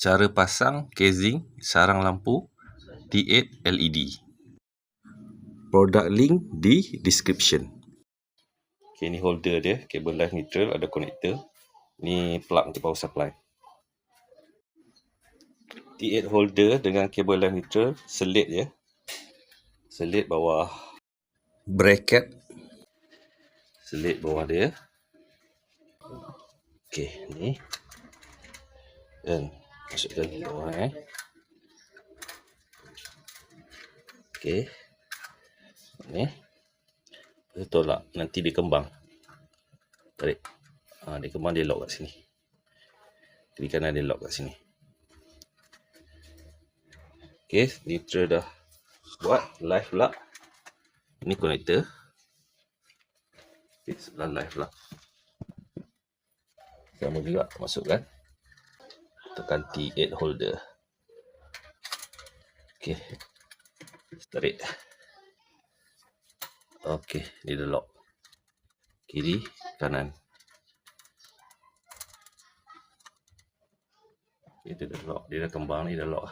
Cara pasang casing sarang lampu T8 LED. Product link di description. Okay, ni holder dia, kabel live neutral, ada connector. Ni plug untuk power supply. T8 holder dengan kabel live neutral, selit je. Selit bawah bracket. Selit bawah dia. Okey, ni. Dan masukkan bawah Okey. Ni. Tolak, nanti dia kembang. Tarik. Dia kembang, dia lock kat sini. Kiri kanan dia lock kat sini. Okey, neutral dah buat. Live pula. Ini connector. Okey, sebelah live pula. Sama juga, masukkan. Tekan T8 holder. Okey. Tarik. Okey, dia dah lock. Kiri, kanan. Dia dah lock. Dia dah kembang ni, dah lock.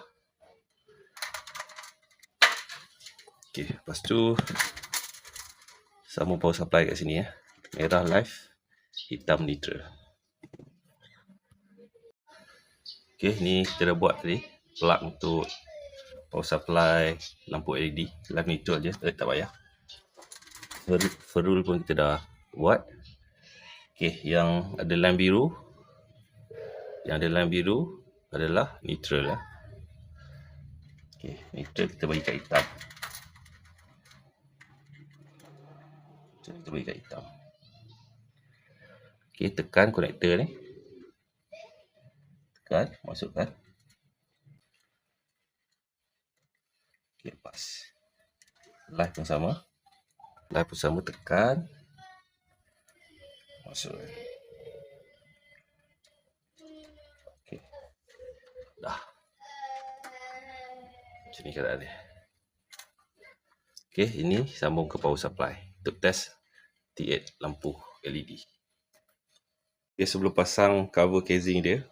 Okey, lepas tu sambung power supply kat sini . Merah live, hitam neutral. Okey, ni kita dah buat tadi. Plug untuk power supply lampu LED. Live neutral je, tak payah. Ferrule pun kita dah buat. Okey, yang ada line biru. Yang ada line biru adalah neutral . Okey, neutral kita bagi kat hitam. Kita bagi kat hitam. Okey, tekan konektor ni. Tekan, masukkan. Okey, lepas. Live pun sama. Live pun sama, tekan. Masukkan. Okey. Dah. Macam ni keadaan dia. Okey, ini sambung ke power supply. Untuk test T8 lampu LED. Okay, sebelum pasang cover casing dia,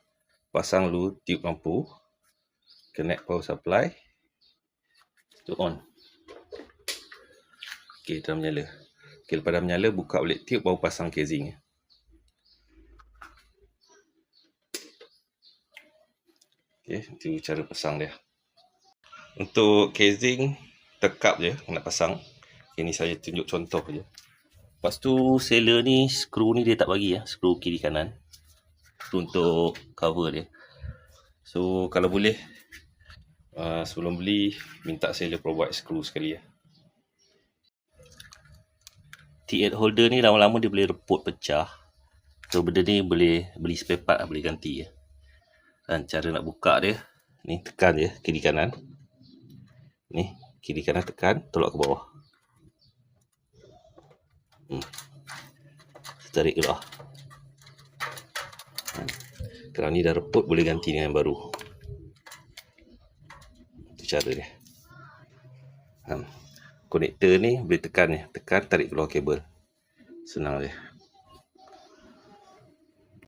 pasang dulu tube lampu. Connect power supply. Tu on. Okey, dah menyala. Okey, lepas dah menyala, buka balik tube baru pasang casing . Okey, itu cara pasang dia. Untuk casing, tekap je nak pasang. Ini saya tunjuk contoh je. Lepas tu seller ni, skru ni dia tak bagi . Skru kiri kanan. Itu untuk cover dia. So kalau boleh, sebelum beli, minta seller provide skru sekali . T8 holder ni lama-lama dia boleh reput, pecah. So benda ni boleh beli spare part, boleh ganti . Dan cara nak buka dia, ni tekan je kiri kanan. Ni kiri kanan tekan, tolak ke bawah. Tarik keluar. Kalau ni dah reput, boleh ganti dengan baru. Itu cara dia. Konektor ni boleh tekan ni, tekan tarik keluar kabel. Senang je.